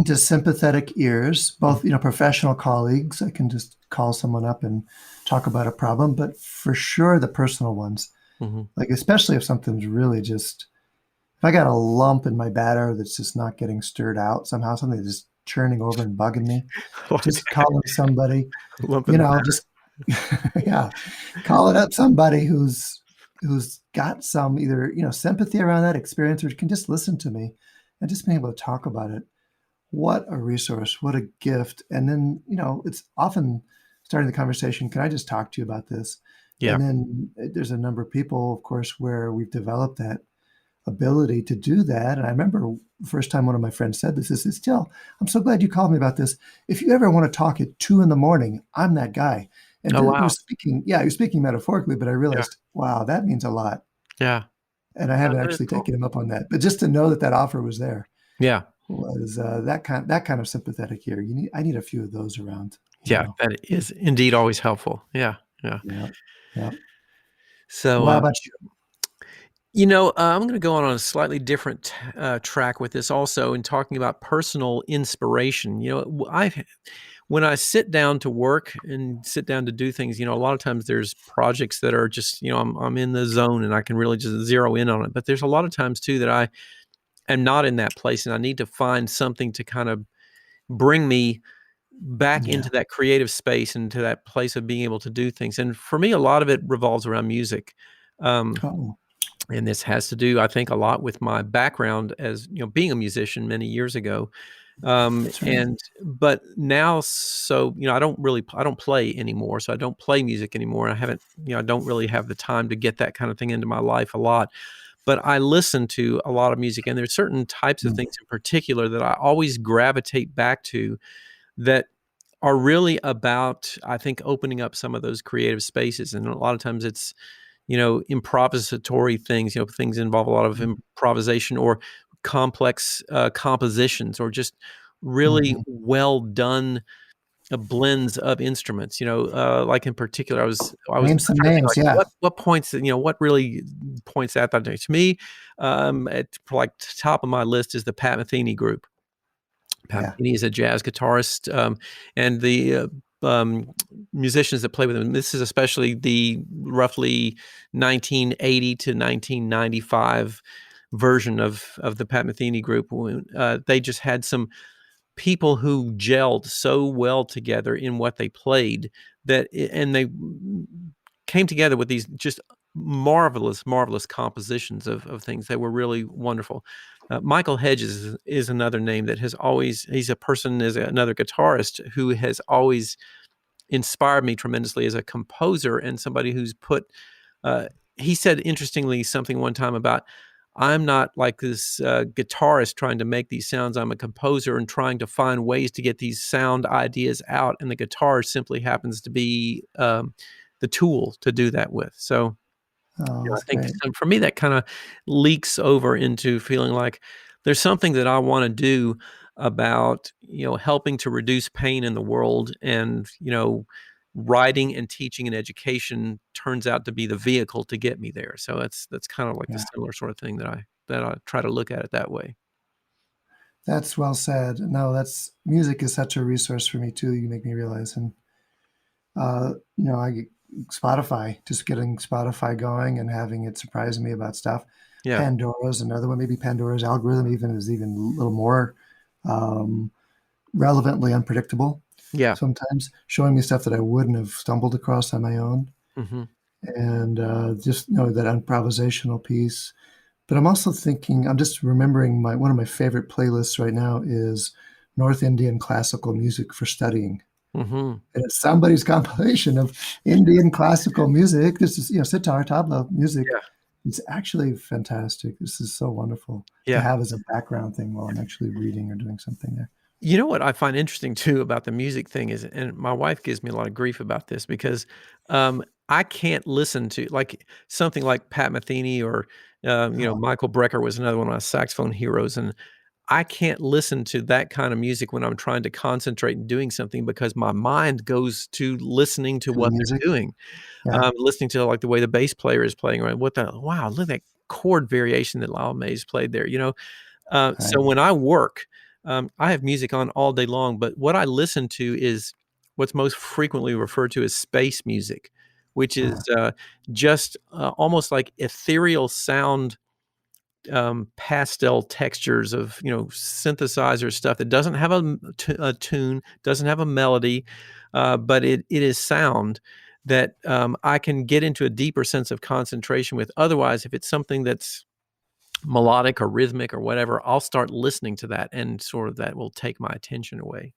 to sympathetic ears, both professional colleagues. I can just call someone up and talk about a problem, but for sure the personal ones. Mhm. Like, especially if something's really just, if I got a lump in my batter that's just not getting stirred out somehow, something that's just churning over and bugging me, Like just calling somebody, lump in the batter. just, yeah, calling up somebody who's got some either, sympathy around that experience, or can just listen to me and just being able to talk about it. What a resource, what a gift. And then, it's often starting the conversation, can I just talk to you about this? Yeah. And then there's a number of people, of course, where we've developed that ability to do that. And I remember the first time one of my friends said this is, Till, I'm so glad you called me about this. If you ever want to talk at 2 a.m, I'm that guy. And Oh, he wow. was speaking, yeah, he was speaking metaphorically, but I Yeah. realized, wow, that means a lot. Yeah. And I Oh, haven't that is actually cool. taken him up on that, but just to know that that offer was there Yeah. was that kind of sympathetic ear. I need a few of those around. Yeah. That is indeed always helpful. Yeah. Yeah. Yeah, yeah. So, Well, how about you? I'm going to go on a slightly different track with this also in talking about personal inspiration. When I sit down to work and sit down to do things, a lot of times there's projects that are just, I'm in the zone and I can really just zero in on it. But there's a lot of times too that I am not in that place and I need to find something to kind of bring me back Yeah. into that creative space, into that place of being able to do things. And for me, a lot of it revolves around music. Um, Oh, and this has to do, I think, a lot with my background as, being a musician many years ago. that's right. But now, so, I don't play anymore. So I don't play music anymore. I haven't, I don't really have the time to get that kind of thing into my life a lot. But I listen to a lot of music, and there's certain types of Mm, things in particular that I always gravitate back to that are really about, I think, opening up some of those creative spaces. And a lot of times it's, improvisatory things, things involve a lot of mm, improvisation or complex compositions or just really mhm. well done blends of instruments, like in particular, I was Name some trying to think names. like Yeah, what points, what really points at that to me, at like top of my list is the Pat Metheny group. Pat yeah. Metheny is a jazz guitarist, and the um, musicians that play with him. This is especially the roughly 1980 to 1995 version of the Pat Metheny group. They just had some people who gelled so well together in what they played and they came together with these just marvelous compositions of things that were really wonderful. Michael Hedges is another name that has always, he's a person, is another guitarist who has always inspired me tremendously as a composer and somebody who's put, uh, he said interestingly something one time about, I'm not like this guitarist trying to make these sounds. I'm a composer and trying to find ways to get these sound ideas out. And the guitar simply happens to be the tool to do that with. So Oh, I that's think great. for me, that kind of leaks over into feeling like there's something that I want to do about, helping to reduce pain in the world. And, writing and teaching and education turns out to be the vehicle to get me there. So that's kind of like the Yeah, similar sort of thing that I try to look at it that way. that's well said. No, that's music is such a resource for me too. You make me realize, and I get Spotify, just getting Spotify going and having it surprise me about stuff. Yeah. Pandora's another one. Maybe Pandora's algorithm is even a little more um, relevantly unpredictable. Yeah. Sometimes showing me stuff that I wouldn't have stumbled across on my own, Mhm. and just that improvisational piece. But I'm also thinking, I'm just remembering one of my favorite playlists right now is North Indian classical music for studying. Mhm. And it's somebody's compilation of Indian classical music. This is, sitar, tabla music. Yeah. It's actually fantastic. This is so wonderful to Yeah. have as a background thing while I'm actually reading or doing something there. You know what I find interesting too about the music thing is, and my wife gives me a lot of grief about this because I can't listen to like something like Pat Metheny or Oh, Michael Brecker was another one of my saxophone heroes, and I can't listen to that kind of music when I'm trying to concentrate and doing something because my mind goes to listening to to the what music. they're doing, Yeah. listening to like the way the bass player is playing, right? Wow, look at that chord variation that Lyle Mays played there, so Right. when I work, I have music on all day long, but what I listen to is what's most frequently referred to as space music, which is just almost like ethereal sound, pastel textures of, synthesizer stuff that doesn't have a tune, doesn't have a melody, but it is sound that I can get into a deeper sense of concentration with. Otherwise, if it's something that's melodic or rhythmic or whatever, I'll start listening to that, and sort of that will take my attention away.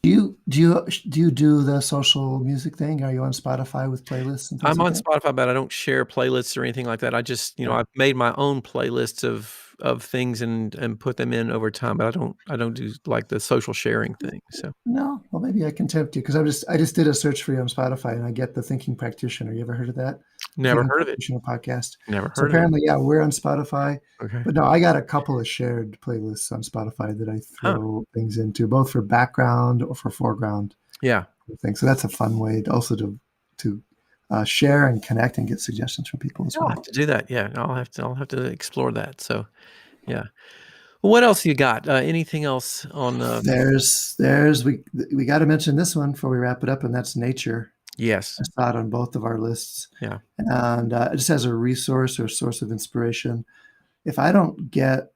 Do you do the social music thing? Are you on Spotify with playlists and things I'm like on that? Spotify, but I don't share playlists or anything like that. I just, I've made my own playlists of things and put them in over time, but I don't do like the social sharing thing. So No, well, maybe I can tempt you because I just did a search for you on Spotify and I get the Thinking Practitioner. You ever heard of that? The never Thinking heard of it. Practitioner podcast. Never So heard of it. apparently, yeah, we're on Spotify. Okay. But no, I got a couple of shared playlists on Spotify that I Huh. throw things into, both for background or for foreground Yeah. things. So that's a fun way to also to share and connect and get suggestions from people as I'll have well. to do that. Yeah. I'll have to explore that. So yeah. Well, what else you got? Anything else on? We got to mention this one before we wrap it up, and that's nature. Yes. I saw it on both of our lists. Yeah. And just as a resource or source of inspiration. If I don't get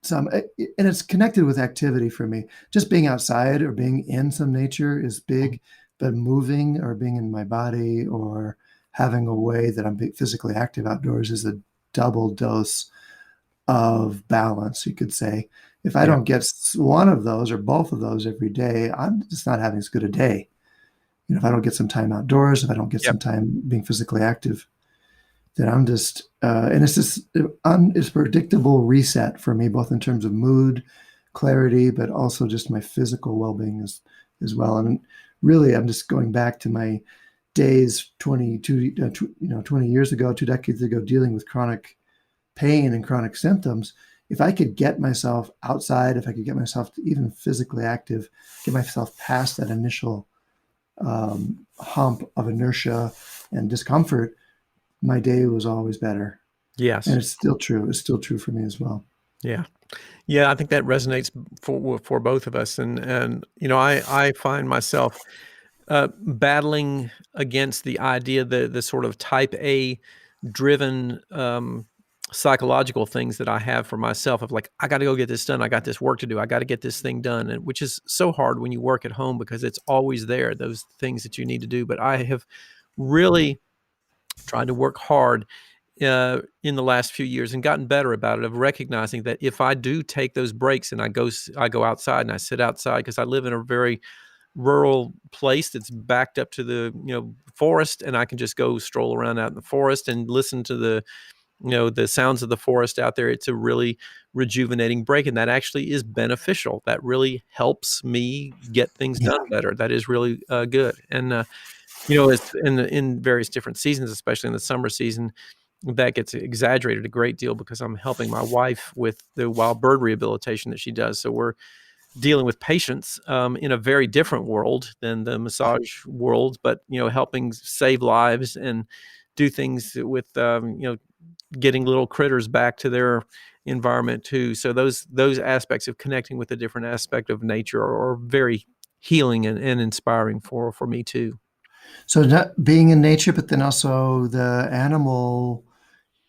some, and it's connected with activity for me, just being outside or being in some nature is big, but moving or being in my body or having a way that I'm physically active outdoors is a double dose of balance, you could say. If I Yeah. don't get one of those or both of those every day, I'm just not having as good a day. If I don't get some time outdoors, if I don't get Yep. some time being physically active, then I'm just, and it's just, it's predictable reset for me, both in terms of mood, clarity, but also just my physical well-being as well. And really, I'm just going back to my days 20 years ago, 2 decades ago, dealing with chronic pain and chronic symptoms. If I could get myself outside, if I could get myself to even physically active, get myself past that initial hump of inertia and discomfort, my day was always better. Yes. And it's still true. It's still true for me as well. Yeah. Yeah. I think that resonates for both of us. And I find myself battling against the idea, the sort of type A driven psychological things that I have for myself of like, I got to go get this done. I got this work to do. I got to get this thing done. And which is so hard when you work at home because it's always there, those things that you need to do. But I have really tried to work hard in the last few years and gotten better about it, of recognizing that if I do take those breaks and I go outside and I sit outside, because I live in a very rural place that's backed up to the forest, and I can just go stroll around out in the forest and listen to the sounds of the forest out there. It's a really rejuvenating break, and that actually is beneficial. That really helps me get things done better. That is really good. And it's in various different seasons, especially in the summer season, that gets exaggerated a great deal because I'm helping my wife with the wild bird rehabilitation that she does. So we're dealing with patients in a very different world than the massage world, but helping save lives and do things with getting little critters back to their environment too. So those aspects of connecting with a different aspect of nature are very healing and inspiring for me too. So not being in nature, but then also the animal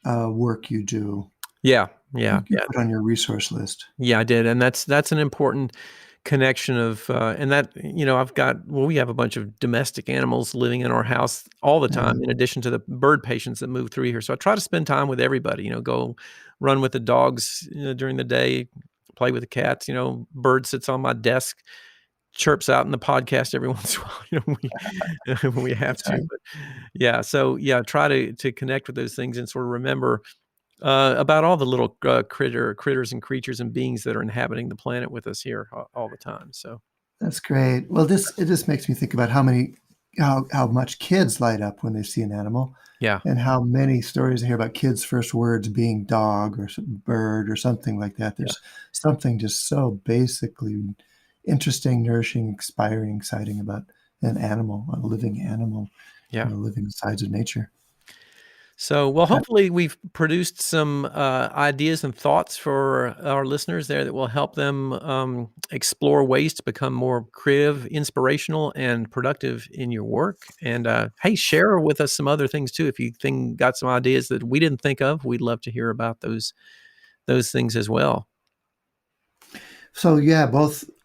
work you do. Yeah. You put on your resource list. Yeah, I did. And that's an important connection of, and that, we have a bunch of domestic animals living in our house all the time, in addition to the bird patients that move through here. So I try to spend time with everybody, go run with the dogs during the day, play with the cats, bird sits on my desk, chirps out in the podcast every once in a while, when we have to. But yeah, so yeah, try to connect with those things and sort of remember about all the little critters and creatures and beings that are inhabiting the planet with us here all the time. So that's great. Well, it just makes me think about how much kids light up when they see an animal. Yeah. And how many stories I hear about kids' first words being dog or bird or something like that. There's something just so basically interesting, nourishing, inspiring, exciting about an animal, a living animal, living sides of nature. So, well, hopefully we've produced some ideas and thoughts for our listeners there that will help them explore ways to become more creative, inspirational, and productive in your work. And hey, share with us some other things too. If you got some ideas that we didn't think of, we'd love to hear about those things as well. So yeah,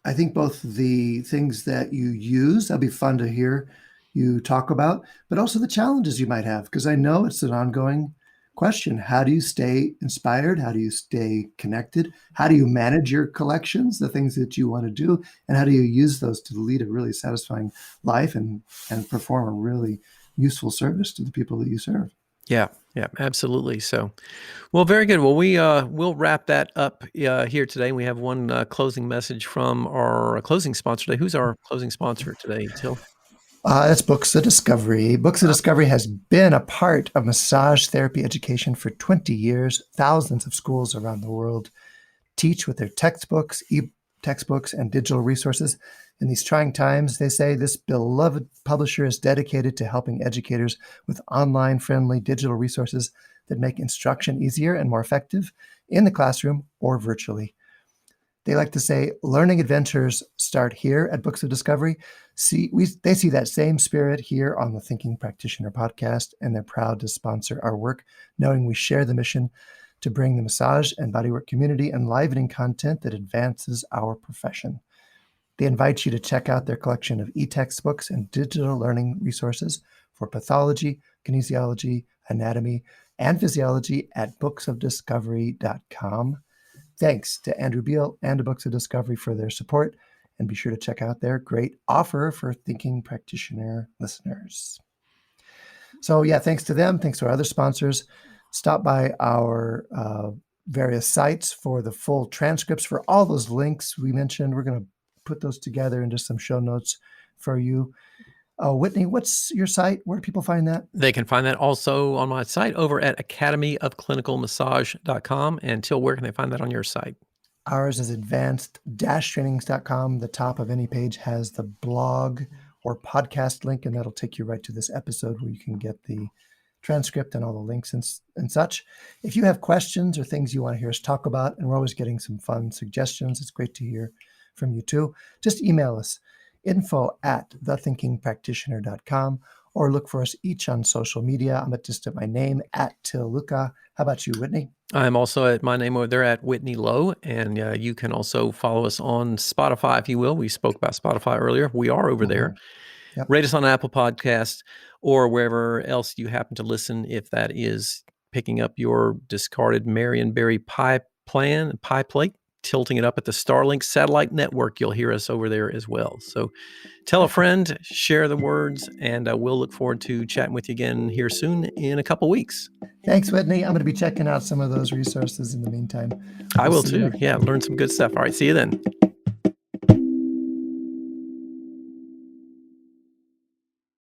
I think both the things that you use, that'll be fun to hear you talk about, but also the challenges you might have, because I know it's an ongoing question. How do you stay inspired? How do you stay connected? How do you manage your collections, the things that you want to do? And how do you use those to lead a really satisfying life and perform a really useful service to the people that you serve? Yeah, absolutely. So, well, very good. Well, we'll wrap that up here today. We have one closing message from our closing sponsor today. Who's our closing sponsor today, Till? It's Books of Discovery. Books of Discovery has been a part of massage therapy education for 20 years. Thousands of schools around the world teach with their textbooks, e-textbooks, and digital resources. In these trying times, they say this beloved publisher is dedicated to helping educators with online-friendly digital resources that make instruction easier and more effective in the classroom or virtually. They like to say, learning adventures start here at Books of Discovery. They see that same spirit here on the Thinking Practitioner Podcast, and they're proud to sponsor our work, knowing we share the mission to bring the massage and bodywork community enlivening content that advances our profession. They invite you to check out their collection of e-textbooks and digital learning resources for pathology, kinesiology, anatomy, and physiology at booksofdiscovery.com. Thanks to Andrew Beal and to Books of Discovery for their support, and be sure to check out their great offer for Thinking Practitioner listeners. So yeah, thanks to them. Thanks to our other sponsors. Stop by our various sites for the full transcripts for all those links we mentioned. We're going to put those together into some show notes for you. Whitney, what's your site? Where do people find that? They can find that also on my site over at academyofclinicalmassage.com. And Till, where can they find that on your site? Ours is advanced-trainings.com. The top of any page has the blog or podcast link, and that'll take you right to this episode where you can get the transcript and all the links and such. If you have questions or things you want to hear us talk about, and we're always getting some fun suggestions, it's great to hear from you too, just email us, info@thethinkingpractitioner.com, or look for us each on social media. I'm just at my name, @TillLuca. How about you, Whitney? I'm also at my name over there at Whitney Lowe, and you can also follow us on Spotify, if you will. We spoke about Spotify earlier. We are over there. Yep. Rate us on Apple Podcasts or wherever else you happen to listen, if that is picking up your discarded Marionberry pie plate, tilting it up at the Starlink satellite network. You'll hear us over there as well. So tell a friend, share the words, and we'll look forward to chatting with you again here soon in a couple weeks. Thanks, Whitney. I'm going to be checking out some of those resources in the meantime. I will too. Yeah, learn some good stuff. All right, see you then.